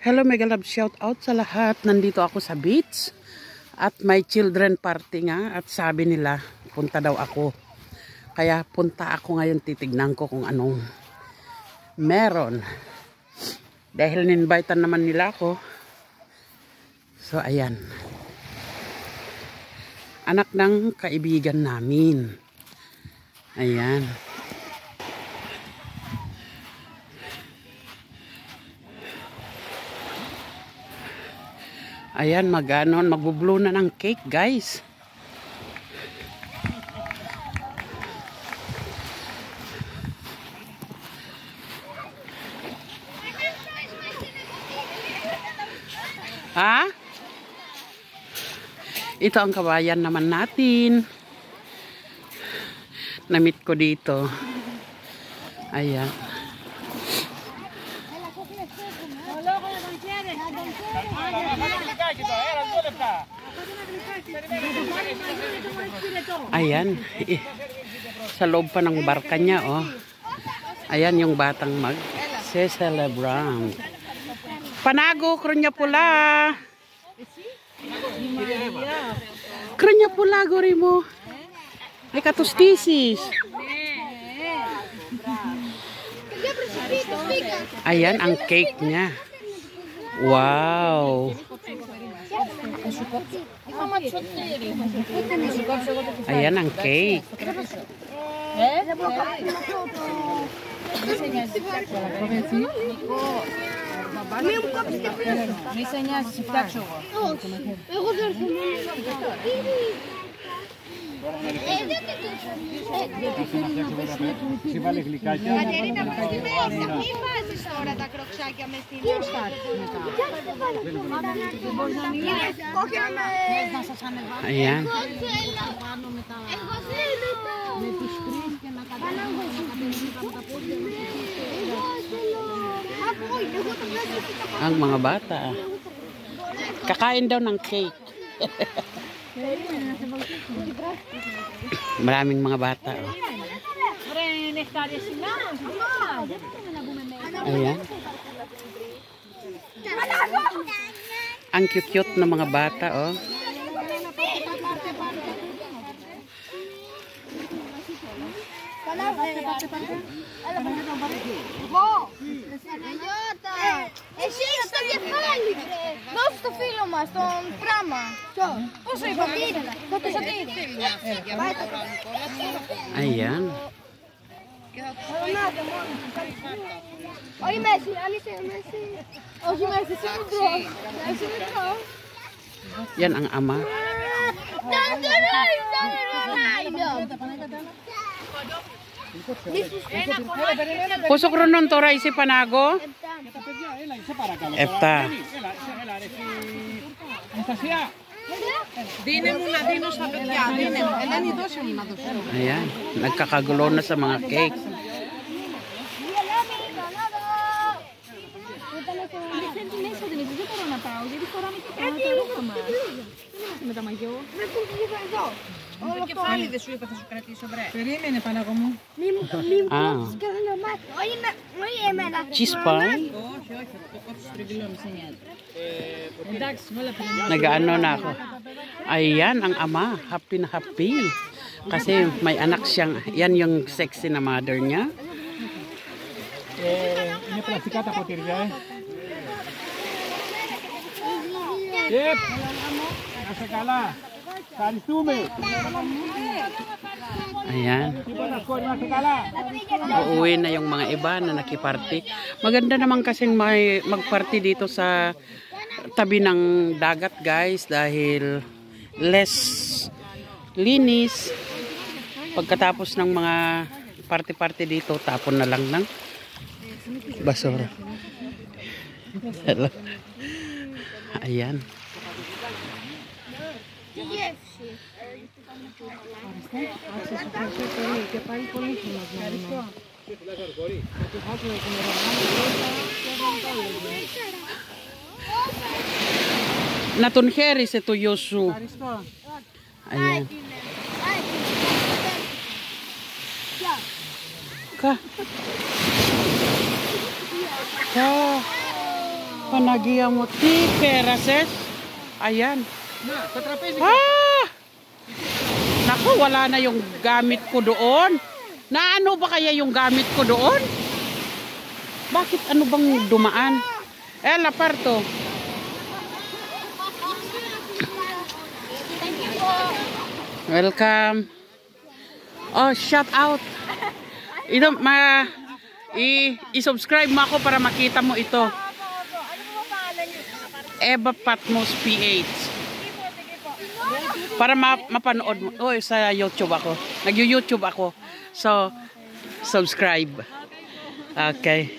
Hello mega love, shout out sa lahat. Nandito ako sa beach at may children party nga at sabi nila punta daw ako. Kaya punta ako ngayon, titignan ko kung anong meron. Dahil ninvitan naman nila ako. So ayan. Anak ng kaibigan namin. Ayan. Ayan, magbublow na ng cake, guys. Ha? Ito ang kabayan naman natin. Namit ko dito. Ayan. Ayan. Sa loob pa ng barka niya, oh. Ayan yung batang mag-celebrate. Panago, Kronya pula. Kronya pula, gori mo. Ay katustisis. Ayan ang cake niya. Wow. Ayan ang cake. Si βάλει γλυκάκια. Κατερίνα, πας τη μέσα. Μην βάζεις τώρα τα κροκσάκια μες στην μέσα. Ayan. Εγώ θέλω. Ang mga bata. Kakain daw ng cake. Maraming mga bata. Oh. Ayan. Ang cute-cute na mga bata, oh. Εσύ στο κεφάλι! Δώσ' το φίλο μας, τον πράμα. Πόσο είπα, θα το σωτήρι. Ayan. Όχι μέση, αν είσαι μέση. Όχι μέση, είσαι μικρό. Είσαι μικρό. Yan ang ama. Pusok ron nun to, Raisi Panago? Efta. Δίνε μου να δίνω στα παιδιά. Δίνε μου. Ελένη, δώσε μου να δώσω. Ayan. Nagkakagulo na sa mga cake. Το κεφάλι δεν σου είπα θα σου κρατήσω, βρε. Περίμενε, Παναγό μου. Μη μου κόψεις και ένα μάτι. Όχι εμένα. Cheese pie? Όχι, όχι, θα το κόψεις τριβιλό, μη σε νοιάζει. Εντάξει, όλα πια. Nag-ano na ako. Ayan, ang ama. Happy na happy. Kasi may anak siyang, yan yung sexy na mother niya. Είναι πλαστικά τα ποτήρια, Yep. Να σε καλά. Ευχαριστούμε. Ayan. Τίποτα σκόρι, να σε καλά. Uuwi na yung mga iba na nakiparty. Maganda naman kasing may magparty dito sa tabi ng dagat, guys, dahil less linis. Pagkatapos ng mga party-party dito, tapon na lang ng basura. Hello. Ayan. Natunheri se to Yosu. Ayan. Ka. Ka. Panagia mo ti perases. Ayan. Na, sa trapeze. Ah! Naku, wala na yung gamit ko doon. Na ano ba kaya yung gamit ko doon? Bakit ano bang dumaan? Laparto. Welcome. Oh, shout out. Ito, i-subscribe mo ako para makita mo ito. Ano mo pangalan niyo? Eva Patmos PH. Para mapanood mo. Oh, sa YouTube ako. Nag-YouTube ako. So, subscribe. Okay.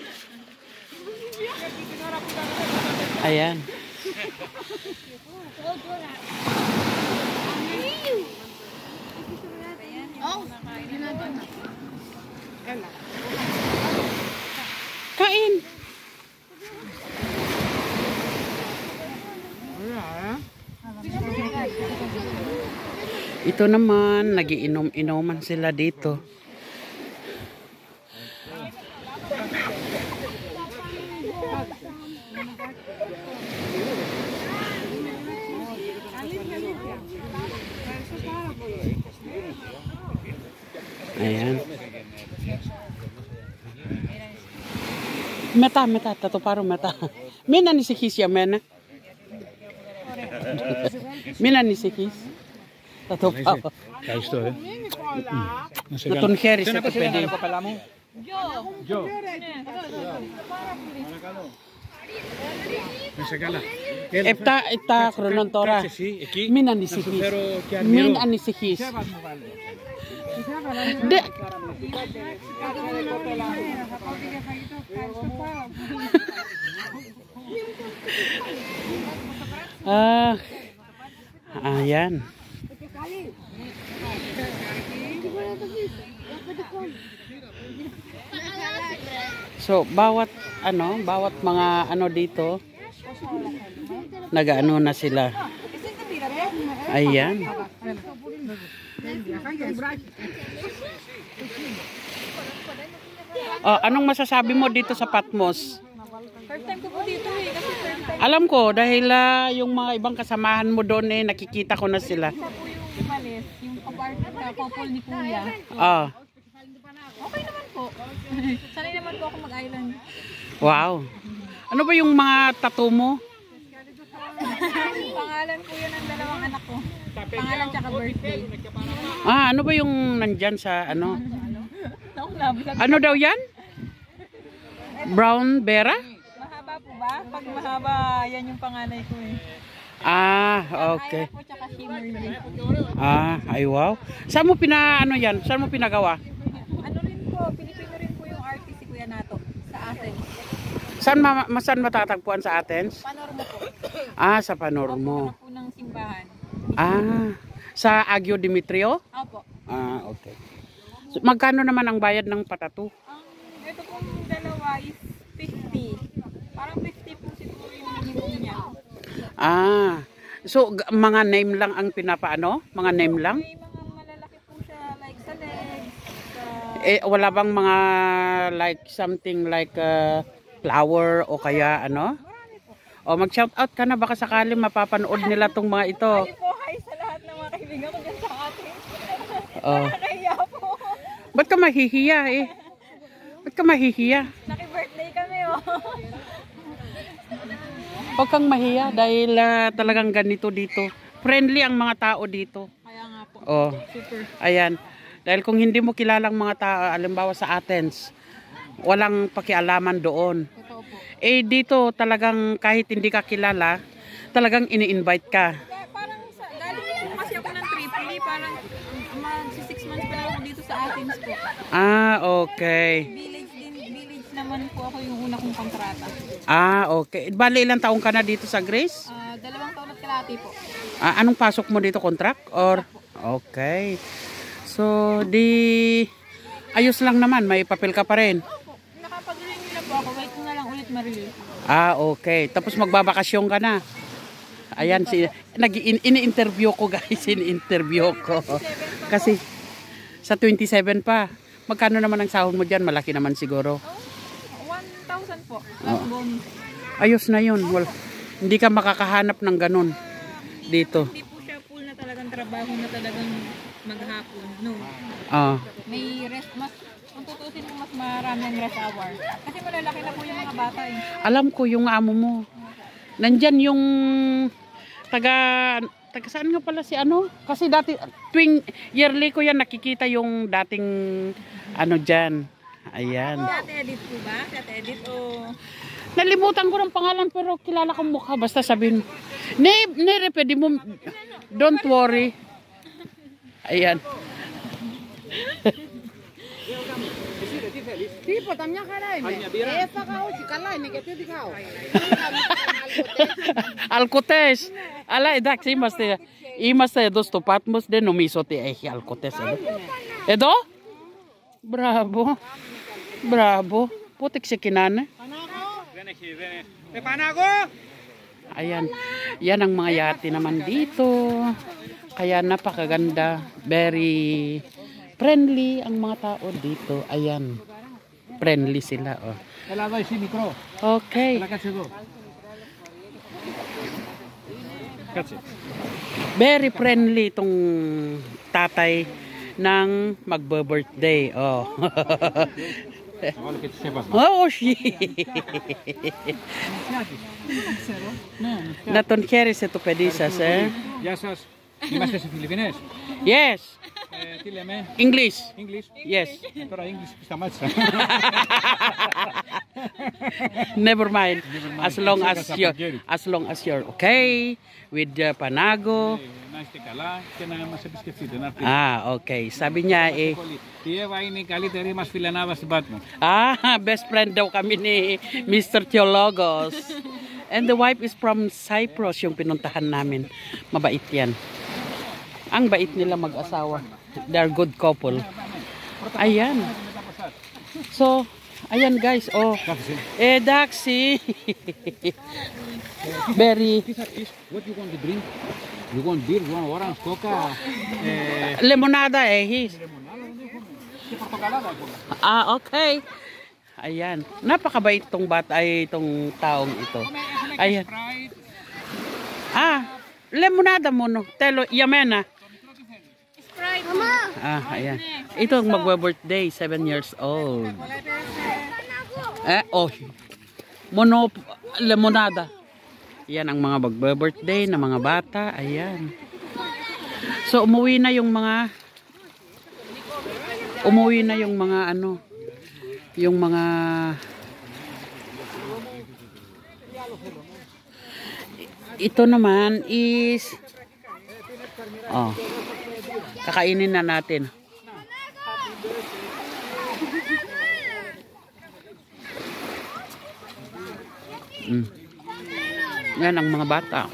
Ayan. Kain. Ito naman, nagiinom-inoman sila dito. Ayan. Meta, tato paro meta. Mina ni sikis ya mena. Mina ni sikis. Tato paro. Ευχαριστώ, Να τον χαίρεσαι το παιδί. Γιο. Να σε καλά. 7 χρονών τώρα. Κάτσε εσύ, εκεί. Μην Να σου ανησυχείς. φέρω και αρμυρό. Μην ανησυχείς. Ποια βάζουμε βάλε. Ayan. So, bawat mga dito, nag-ano na sila. Ayan. Oh, anong masasabi mo dito sa Patmos? First time ko po dito eh. Kasi first time Alam ko, dahil yung mga ibang kasamahan mo doon nakikita ko na sila. po yung umalis, yung couple ni Kuya. Ah, Okay naman po. Sanay naman po ako mag-island. wow. Ano ba yung mga tattoo mo? Pangalan po yun ng dalawang anak ko. Pangalan tsaka birthday. Ano ba yung nandyan sa ano? Nakulablag. Ano daw yan? Brown Bera? Mahaba po ba? Pag mahaba, yan yung panganay ko eh. Okay. Island po tsaka shimmery. Ay wow. Saan mo yan? Saan mo pinagawa? Ano rin po, Pilipino rin po yung artist si Kuya Nato sa Athens. Saan matatagpuan sa Athens? Panormo po. Sa Panormo. Opo, po ng simbahan. Sa Agyo Dimitrio? Opo. Okay. So, magkano naman ang bayad ng patatu? Ito pong dalawa is 50. Parang 50 po siguro yung minimum niya. So mga name lang ang pinapaano? Mga name lang? May mga malalaki po siya like sa legs, sa... Wala bang mga like something like flower o kaya ano? O mag-shout out ka na baka sakali mapapanood nila tong mga ito. Hi po, hi sa lahat ng mga kaibigan ko dyan sa atin. Oh. Nakakahiya po. Ba't ka mahihiya Ba't ka mahihiya? Naki-birthday kami oh. Huwag kang mahiya dahil talagang ganito dito. Friendly ang mga tao dito. Kaya nga po. Oh. Super. Ayan. Dahil kung hindi mo kilalang mga tao, halimbawa sa Athens, walang pakialaman doon. Totoo po. Dito talagang kahit hindi ka kilala, talagang ini-invite ka. Parang galing po kasi ako ng Tripoli, parang mag-6 months pa lang ako dito sa Athens po. Okay. Village naman po ako yung una kong kontrata. Okay. Bali, ilang taong ka na dito sa Grace? 2 taon at kalahati po. Anong pasok mo dito? Contract? Or? Okay. So, ayos lang naman. May papel ka pa rin. Nakapag-renew na po ako. Wait ko na lang ulit ma-renew. Okay. Tapos magbabakasyon ka na. Ayan, ini-interview ko guys. Ini-interview ko. Kasi sa 27 pa. Magkano naman ang sahod mo dyan? Malaki naman siguro. 1,000 po. Plus bonus. Ayos na yun. Well, hindi ka makakahanap ng ganun dito. Hindi po siya full na talagang trabaho na talagang maghapon. No. Ah. May rest, mas, kung tutusin mo mas marami ang rest hour. Kasi malalaki na po yung mga bata eh. Alam ko yung amo mo. Nandyan yung taga saan nga pala si ano? Kasi dati, tuwing yearly ko yan nakikita yung dating ano dyan. Ayan. Dati edit po ba? Dati edit o... Nalimutan ko ng pangalan pero kilala kong mukha. Basta sabihin, Nere, pwede mo, don't worry. Ayan. Alcotes. Ala, εντάξει, είμαστε εδώ στο Patmos, δεν νομίζω ότι έχει αλκοτές εδώ. Εδώ? Μπράβο. Μπράβο. Πότε ξεκινάνε? Ayan. Yan ang mga yate naman dito. Kaya napakaganda. Very friendly ang mga tao dito. Ayan. Friendly sila. Oh. Okay. Very friendly itong tatay ng magbe-birthday. Oh. Oh, να τον χαίρεσαι το παιδί σας, Γεια σας. Είμαστε στις Φιλιππινές. Yes. Τι λέμε? English. English. Yes. Τώρα English σταμάτησα. Never mind. As long as you're okay with Panago. Να είστε καλά και να μας επισκεφτείτε. Ah, okay. Sabi niya eh. Η Εύα είναι η καλύτερη μας φιλενάδα στην Patmos. Ah, best friend daw kami ni Mr. Theologos. And the wife is from Cyprus yung pinuntahan namin. Mabait yan. Ang bait nila mag-asawa. They're good couple. Ayan. So, ayan guys. Oh. Daxi. Very. What you want to drink? You want beer? You want orange, coca? Lemonada his. Ah, okay. Ayan. Napakabait tong bata ay itong taong ito. Ayan. Ah, lemonada mo no. Telo Yamena. Sprite. Ah, ayan. Ito ang magbe-birthday, 7 years old. Oh. Mono lemonada. Yan ang mga magbe-birthday na mga bata. Ayan. So umuwi na yung mga ano, yung mga ito naman is kakainin na natin. Yan ang mga bata.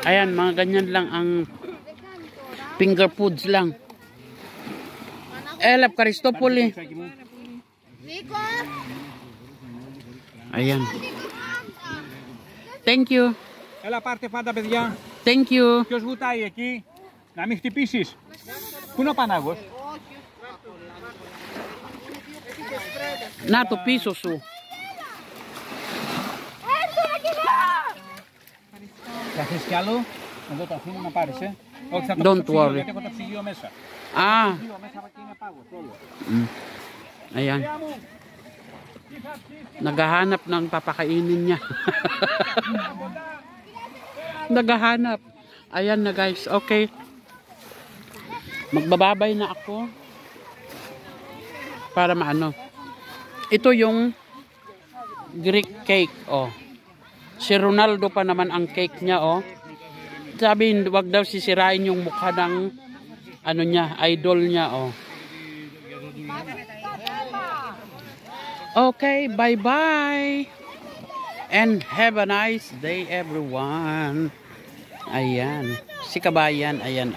Ayan, mga ganyan lang ang finger foods lang. Elap Karistopoli. Ayan. Thank you. Έλα πάρτε πάντα παιδιά. Thank you. Ποιος βουτάει εκεί? Να μην χτυπήσεις. Πού είναι ο Πανάγος? Να το πίσω σου. Θα θες κι άλλο? Εδώ το αφήνω να πάρεις, Όχι, θα το Don't ψυγείο, worry. γιατί έχω το ψυγείο μέσα. Ah. Ψυγείο μέσα και είναι πάγος όλο. Ayan. Naghahanap ng papakainin niya. Naghahanap. Ayan na guys. Okay. Magbababay na ako. Para maano. Ito yung Greek cake. Oh. Si Ronaldo pa naman ang cake niya. Oh. Sabi, wag daw sisirain yung mukha ng ano niya, idol niya. Oh. Okay, bye-bye. And have a nice day, everyone. Ayan. Si Kabayan, ayan.